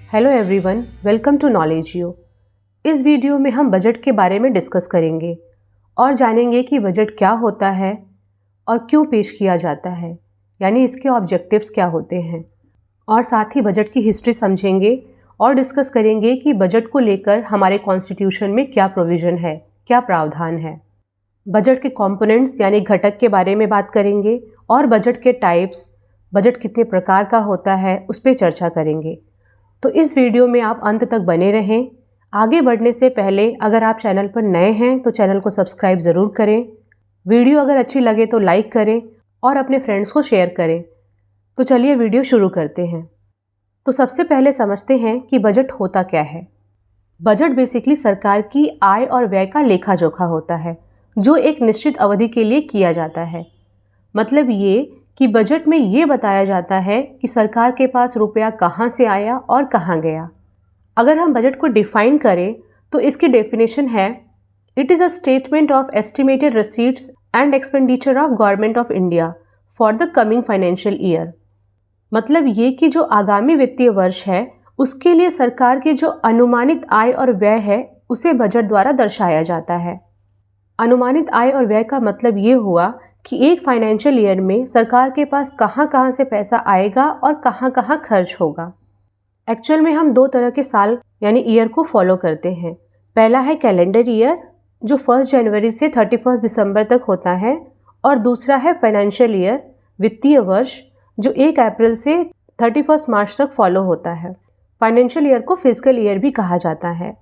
Hello everyone, welcome to knowledge you. इस video में हम बजट के बारे में डिस्कस करेंगे और जानेंगे कि बजट क्या होता है और क्यों पेश किया जाता है, यानी इसके ऑब्जेक्टिव्स क्या होते हैं। और साथ ही बजट की हिस्ट्री समझेंगे और डिस्कस करेंगे कि बजट को लेकर हमारे कॉन्स्टिट्यूशन में क्या प्रोविज़न है, क्या प्रावधान है। बजट के कंपोनेंट्स यानी घटक के बारे में बात करेंगे और बजट के टाइप्स, बजट कितने प्रकार का होता है, उस पर चर्चा करेंगे। तो इस वीडियो में आप अंत तक बने रहें। आगे बढ़ने से पहले अगर आप चैनल पर नए हैं तो चैनल को सब्सक्राइब ज़रूर करें। वीडियो अगर अच्छी लगे तो लाइक करें और अपने फ्रेंड्स को शेयर करें। तो चलिए वीडियो शुरू करते हैं। तो सबसे पहले समझते हैं कि बजट होता क्या है। बजट बेसिकली सरकार की आय और व्यय का लेखा जोखा होता है जो एक निश्चित अवधि के लिए किया जाता है। मतलब ये कि बजट में ये बताया जाता है कि सरकार के पास रुपया कहाँ से आया और कहाँ गया। अगर हम बजट को डिफाइन करें तो इसकी डेफिनेशन है, it is a statement of estimated receipts and expenditure of government of India for the coming financial year. मतलब ये कि जो आगामी वित्तीय वर्ष है उसके लिए सरकार की जो अनुमानित आय और व्यय है उसे बजट द्वारा दर्शाया जाता है। अनुमानित आय और व्यय का मतलब ये हुआ कि एक फाइनेंशियल ईयर में सरकार के पास कहाँ कहाँ से पैसा आएगा और कहाँ कहाँ खर्च होगा। एक्चुअल में हम दो तरह के साल यानी ईयर को फॉलो करते हैं। पहला है कैलेंडर ईयर जो 1 जनवरी से 31 दिसंबर तक होता है, और दूसरा है फाइनेंशियल ईयर वित्तीय वर्ष जो 1 अप्रैल से 31 मार्च तक फॉलो होता है। फाइनेंशियल ईयर को फिजिकल ईयर भी कहा जाता है।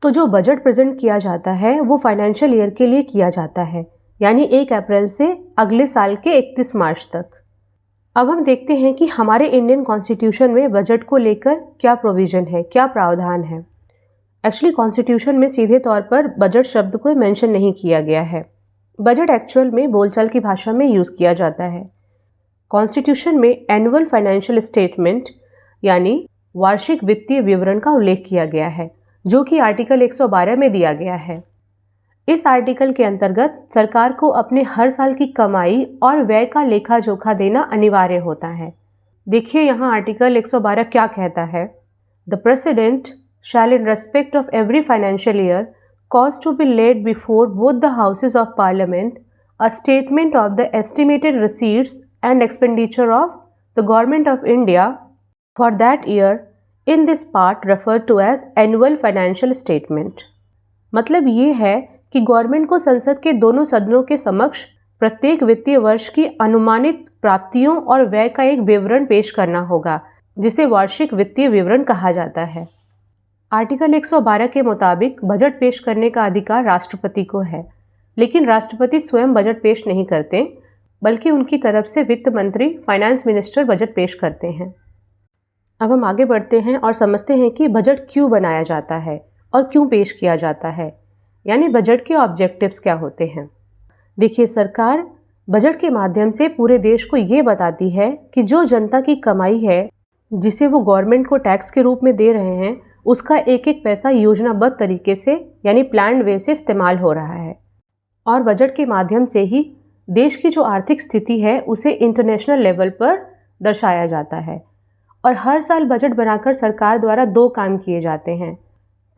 तो जो बजट प्रेजेंट किया जाता है वो फाइनेंशियल ईयर के लिए किया जाता है, यानी 1 अप्रैल से अगले साल के 31 मार्च तक। अब हम देखते हैं कि हमारे इंडियन कॉन्स्टिट्यूशन में बजट को लेकर क्या प्रोविज़न है, क्या प्रावधान है। एक्चुअली कॉन्स्टिट्यूशन में सीधे तौर पर बजट शब्द को मेंशन नहीं किया गया है। बजट एक्चुअल में बोलचाल की भाषा में यूज़ किया जाता है। कॉन्स्टिट्यूशन में एनुअल फाइनेंशियल स्टेटमेंट यानी वार्षिक वित्तीय विवरण का उल्लेख किया गया है जो कि आर्टिकल 112 में दिया गया है। इस आर्टिकल के अंतर्गत सरकार को अपने हर साल की कमाई और व्यय का लेखा जोखा देना अनिवार्य होता है। देखिए यहाँ आर्टिकल 112 क्या कहता है। The president shall in respect of every financial year cause to be laid before both the houses of parliament a statement of the estimated receipts and expenditure of the government of India for that year in this part referred to as annual financial statement. मतलब ये है कि government को संसद के दोनों सदनों के समक्ष प्रत्येक वित्तीय वर्ष की अनुमानित प्राप्तियों और व्यय का एक विवरण पेश करना होगा जिसे वार्षिक वित्तीय विवरण कहा जाता है। आर्टिकल 112 के मुताबिक बजट पेश करने का अधिकार राष्ट्रपति को है, लेकिन राष्ट्रपति स्वयं बजट पेश नहीं करते बल्कि उनकी तरफ से वित्त मंत्री फाइनेंस मिनिस्टर बजट पेश करते हैं। अब हम आगे बढ़ते हैं और समझते हैं कि बजट क्यों बनाया जाता है और क्यों पेश किया जाता है, यानी बजट के ऑब्जेक्टिव्स क्या होते हैं। देखिए, सरकार बजट के माध्यम से पूरे देश को ये बताती है कि जो जनता की कमाई है जिसे वो गवर्नमेंट को टैक्स के रूप में दे रहे हैं उसका एक एक पैसा योजनाबद्ध तरीके से यानी प्लान्ड वे से इस्तेमाल हो रहा है। और बजट के माध्यम से ही देश की जो आर्थिक स्थिति है उसे इंटरनेशनल लेवल पर दर्शाया जाता है। और हर साल बजट बनाकर सरकार द्वारा 2 काम किए जाते हैं।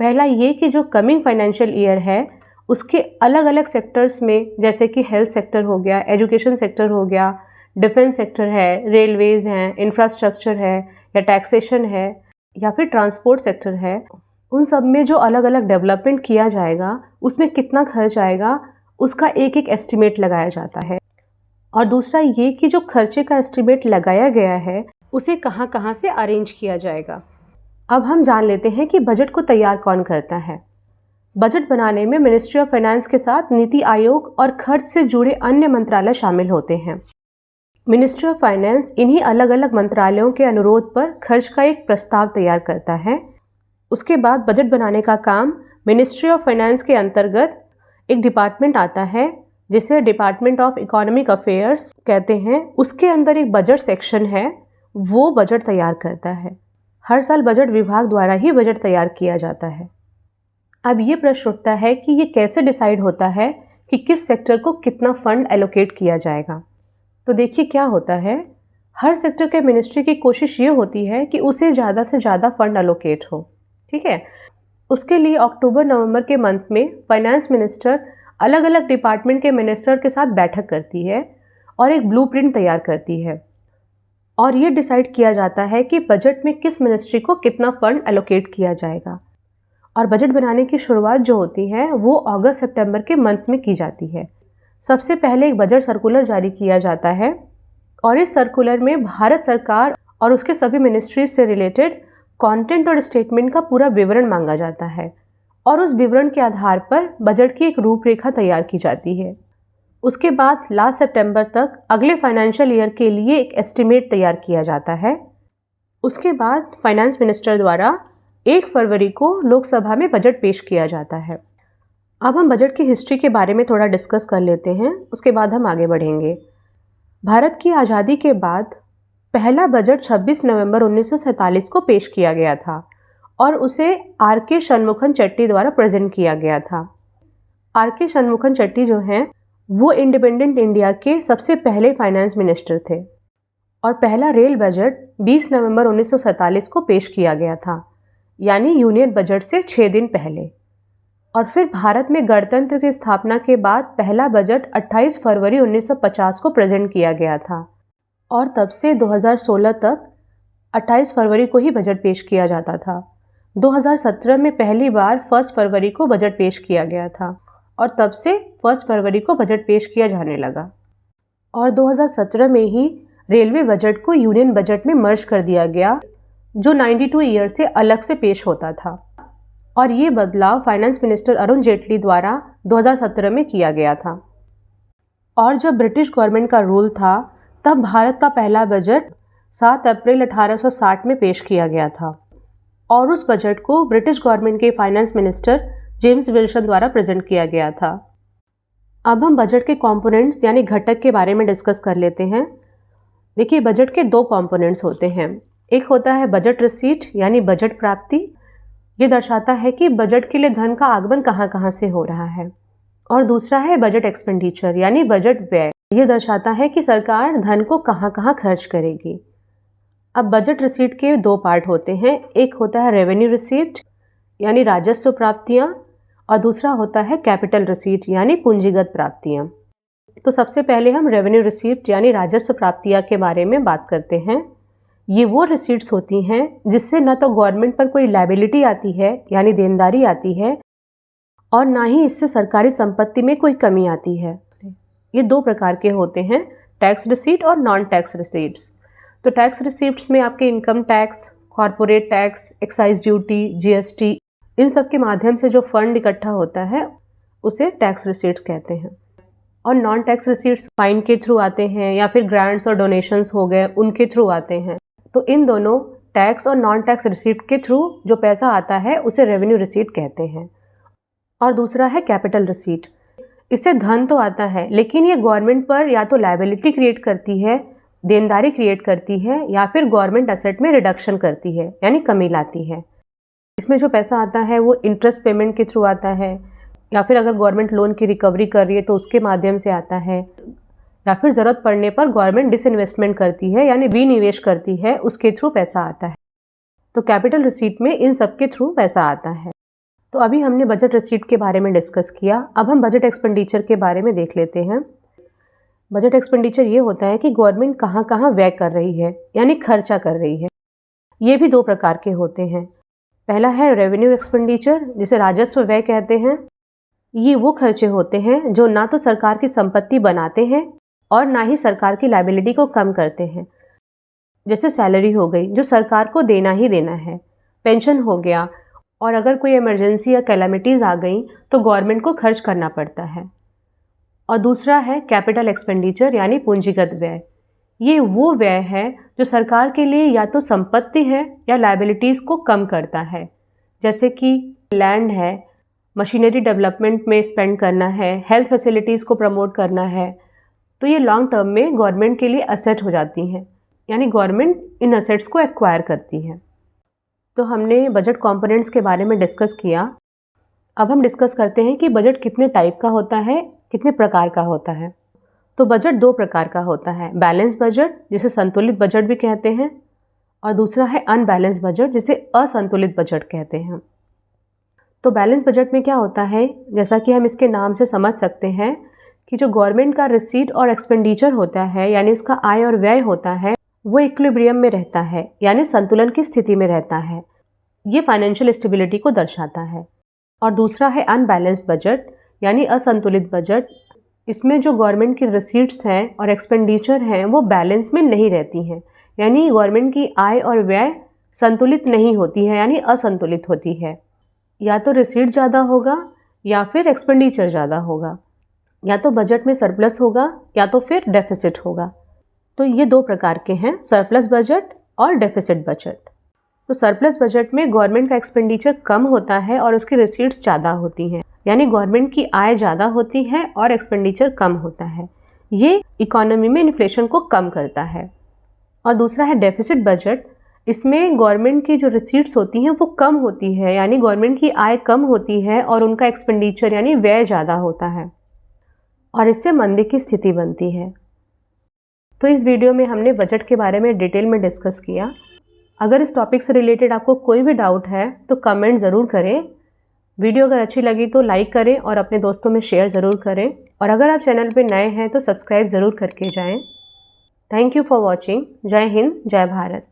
पहला ये कि जो कमिंग फाइनेंशियल ईयर है उसके अलग अलग सेक्टर्स में, जैसे कि हेल्थ सेक्टर हो गया, एजुकेशन सेक्टर हो गया, डिफेंस सेक्टर है, रेलवेज़ हैं, इंफ्रास्ट्रक्चर है, या टैक्सेशन है, या फिर ट्रांसपोर्ट सेक्टर है, उन सब में जो अलग अलग डेवलपमेंट किया जाएगा उसमें कितना खर्च आएगा उसका एक एक एस्टिमेट लगाया जाता है। और दूसरा ये कि जो खर्चे का एस्टिमेट लगाया गया है उसे कहाँ कहाँ से अरेंज किया जाएगा। अब हम जान लेते हैं कि बजट को तैयार कौन करता है। बजट बनाने में मिनिस्ट्री ऑफ फाइनेंस के साथ नीति आयोग और खर्च से जुड़े अन्य मंत्रालय शामिल होते हैं। मिनिस्ट्री ऑफ फाइनेंस इन्हीं अलग अलग मंत्रालयों के अनुरोध पर खर्च का एक प्रस्ताव तैयार करता है। उसके बाद बजट बनाने का काम मिनिस्ट्री ऑफ फाइनेंस के अंतर्गत एक डिपार्टमेंट आता है जिसे डिपार्टमेंट ऑफ इकोनॉमिक अफेयर्स कहते हैं। उसके अंदर एक बजट सेक्शन है, वो बजट तैयार करता है। हर साल बजट विभाग द्वारा ही बजट तैयार किया जाता है। अब ये प्रश्न उठता है कि ये कैसे डिसाइड होता है कि किस सेक्टर को कितना फंड एलोकेट किया जाएगा। तो देखिए क्या होता है, हर सेक्टर के मिनिस्ट्री की कोशिश ये होती है कि उसे ज़्यादा से ज़्यादा फंड अलोकेट हो, ठीक है। उसके लिए अक्टूबर नवंबर के मंथ में फाइनेंस मिनिस्टर अलग अलग डिपार्टमेंट के मिनिस्टर के साथ बैठक करती है और एक ब्लूप्रिंट तैयार करती है, और ये डिसाइड किया जाता है कि बजट में किस मिनिस्ट्री को कितना फंड एलोकेट किया जाएगा। और बजट बनाने की शुरुआत जो होती है वो अगस्त सितंबर के मंथ में की जाती है। सबसे पहले एक बजट सर्कुलर जारी किया जाता है, और इस सर्कुलर में भारत सरकार और उसके सभी मिनिस्ट्रीज से रिलेटेड कंटेंट और स्टेटमेंट का पूरा विवरण मांगा जाता है, और उस विवरण के आधार पर बजट की एक रूपरेखा तैयार की जाती है। उसके बाद लास्ट सितंबर तक अगले फाइनेंशियल ईयर के लिए एक एस्टिमेट तैयार किया जाता है। उसके बाद फाइनेंस मिनिस्टर द्वारा 1 फरवरी को लोकसभा में बजट पेश किया जाता है। अब हम बजट की हिस्ट्री के बारे में थोड़ा डिस्कस कर लेते हैं, उसके बाद हम आगे बढ़ेंगे। भारत की आज़ादी के बाद पहला बजट 26 नवंबर 1947 को पेश किया गया था, और उसे आर.के. शनमुखन चेट्टी द्वारा प्रेजेंट किया गया था। आर.के. शनमुखन चेट्टी जो हैं वो इंडिपेंडेंट इंडिया के सबसे पहले फाइनेंस मिनिस्टर थे, और पहला रेल बजट 20 नवंबर 1947 को पेश किया गया था, यानी यूनियन बजट से 6 दिन पहले। और फिर भारत में गणतंत्र की स्थापना के बाद पहला बजट 28 फरवरी 1950 को प्रेजेंट किया गया था, और तब से 2016 तक 28 फरवरी को ही बजट पेश किया जाता था। 2017 में पहली बार 1 फरवरी को बजट पेश किया गया था, और तब से 1 फरवरी को बजट पेश किया जाने लगा। और 2017 में ही रेलवे बजट को यूनियन बजट में मर्ज कर दिया गया, जो 92 ईयर से अलग से पेश होता था। और ये बदलाव फाइनेंस मिनिस्टर अरुण जेटली द्वारा 2017 में किया गया था। और जब ब्रिटिश गवर्नमेंट का रूल था तब भारत का पहला बजट 7 अप्रैल 1860 में पेश किया गया था, और उस बजट को ब्रिटिश गवर्नमेंट के फाइनेंस मिनिस्टर जेम्स विल्सन द्वारा प्रेजेंट किया गया था। अब हम बजट के कंपोनेंट्स यानी घटक के बारे में डिस्कस कर लेते हैं। देखिए, बजट के 2 कंपोनेंट्स होते हैं। एक होता है बजट रिसीट यानी बजट प्राप्ति, ये दर्शाता है कि बजट के लिए धन का आगमन कहाँ कहाँ से हो रहा है। और दूसरा है बजट एक्सपेंडिचर यानी बजट व्यय, ये दर्शाता है कि सरकार धन को कहाँ कहाँ खर्च करेगी। अब बजट रिसीट के 2 पार्ट होते हैं। एक होता है रेवेन्यू रिसीट यानी राजस्व प्राप्तियाँ, और दूसरा होता है कैपिटल रिसीट यानी पूंजीगत प्राप्तियाँ। तो सबसे पहले हम रेवेन्यू रिसीट यानी राजस्व प्राप्तियाँ के बारे में बात करते हैं। ये वो रिसीट्स होती हैं जिससे न तो गवर्नमेंट पर कोई लायबिलिटी आती है यानी देनदारी आती है, और ना ही इससे सरकारी संपत्ति में कोई कमी आती है। ये 2 प्रकार के होते हैं, टैक्स रिसीट और नॉन टैक्स रिसीट्स। तो टैक्स रिसीट्स में आपके income tax, corporate tax, excise duty, GST, इन सब के माध्यम से जो फंड इकट्ठा होता है उसे टैक्स रिसीट्स कहते हैं। और नॉन टैक्स रिसीट्स फाइन के थ्रू आते हैं या फिर ग्रांट्स और डोनेशंस हो गए उनके थ्रू आते हैं। तो इन दोनों टैक्स और नॉन टैक्स रिसीट के थ्रू जो पैसा आता है उसे रेवेन्यू रिसीट कहते हैं। और दूसरा है कैपिटल रिसीट। इससे धन तो आता है लेकिन ये गवर्नमेंट पर या तो लायबिलिटी क्रिएट करती है, देनदारी क्रिएट करती है, या फिर गवर्नमेंट एसेट में रिडक्शन करती है यानी कमी लाती है। इसमें जो पैसा आता है वो इंटरेस्ट पेमेंट के थ्रू आता है, या फिर अगर गवर्नमेंट लोन की रिकवरी कर रही है तो उसके माध्यम से आता है, या फिर ज़रूरत पड़ने पर गवर्नमेंट डिसइन्वेस्टमेंट करती है यानी विनिवेश करती है, उसके थ्रू पैसा आता है। तो कैपिटल रिसीट में इन सब के थ्रू पैसा आता है। तो अभी हमने बजट रिसीट के बारे में डिस्कस किया, अब हम बजट एक्सपेंडिचर के बारे में देख लेते हैं। बजट एक्सपेंडिचर ये होता है कि गवर्नमेंट कहाँ कहाँ व्यय कर रही है यानी खर्चा कर रही है। ये भी 2 प्रकार के होते हैं। पहला है रेवेन्यू एक्सपेंडिचर, जिसे राजस्व व्यय कहते हैं। ये वो खर्चे होते हैं जो ना तो सरकार की संपत्ति बनाते हैं और ना ही सरकार की लायबिलिटी को कम करते हैं। जैसे सैलरी हो गई जो सरकार को देना ही देना है, पेंशन हो गया, और अगर कोई इमरजेंसी या कैलामिटीज़ आ गई तो गवर्नमेंट को खर्च करना पड़ता है। और दूसरा है कैपिटल एक्सपेंडिचर यानी पूंजीगत व्यय। ये वो व्यय है जो सरकार के लिए या तो संपत्ति है या लायबिलिटीज़ को कम करता है, जैसे कि लैंड है, मशीनरी डेवलपमेंट में स्पेंड करना है, हेल्थ फैसिलिटीज़ को प्रमोट करना है। तो ये लॉन्ग टर्म में गवर्नमेंट के लिए असेट हो जाती हैं, यानी गवर्नमेंट इन असेट्स को एक्वायर करती है। तो हमने बजट कंपोनेंट्स के बारे में डिस्कस किया। अब हम डिस्कस करते हैं कि बजट कितने टाइप का होता है, कितने प्रकार का होता है। तो बजट दो प्रकार का होता है, बैलेंस बजट जिसे संतुलित बजट भी कहते हैं और दूसरा है अनबैलेंस बजट जिसे असंतुलित बजट कहते हैं। तो बैलेंस बजट में क्या होता है, जैसा कि हम इसके नाम से समझ सकते हैं कि जो गवर्नमेंट का रिसीट और एक्सपेंडिचर होता है यानी उसका आय और व्यय होता है वो इक्विलिब्रियम में रहता है यानी संतुलन की स्थिति में रहता है। ये फाइनेंशियल स्टेबिलिटी को दर्शाता है। और दूसरा है अनबैलेंस्ड बजट यानी असंतुलित बजट। इसमें जो गवर्नमेंट की रिसीट्स हैं और एक्सपेंडिचर हैं वो बैलेंस में नहीं रहती हैं, यानी गवर्नमेंट की आय और व्यय संतुलित नहीं होती है यानी असंतुलित होती है। या तो रिसीट ज़्यादा होगा या फिर एक्सपेंडिचर ज़्यादा होगा, या तो बजट में सरप्लस होगा या तो फिर डेफिसिट होगा। तो ये दो प्रकार के हैं, सरप्लस बजट और डेफिसिट बजट। तो सरप्लस बजट में गवर्नमेंट का एक्सपेंडिचर कम होता है और उसकी रिसीट्स ज़्यादा होती हैं, यानी गवर्नमेंट की आय ज़्यादा होती है और एक्सपेंडिचर कम होता है। ये इकोनॉमी में इन्फ्लेशन को कम करता है। और दूसरा है डेफिसिट बजट। इसमें गवर्नमेंट की जो रिसीट्स होती हैं वो कम होती है, यानी गवर्नमेंट की आय कम होती है और उनका एक्सपेंडिचर यानी व्यय ज़्यादा होता है और इससे मंदी की स्थिति बनती है। तो इस वीडियो में हमने बजट के बारे में डिटेल में डिस्कस किया। अगर इस टॉपिक से रिलेटेड आपको कोई भी डाउट है तो कमेंट ज़रूर करें। वीडियो अगर अच्छी लगी तो लाइक करें और अपने दोस्तों में शेयर ज़रूर करें। और अगर आप चैनल पर नए हैं तो सब्सक्राइब ज़रूर करके जाएं। Thank you for watching. जय हिंद, जय भारत।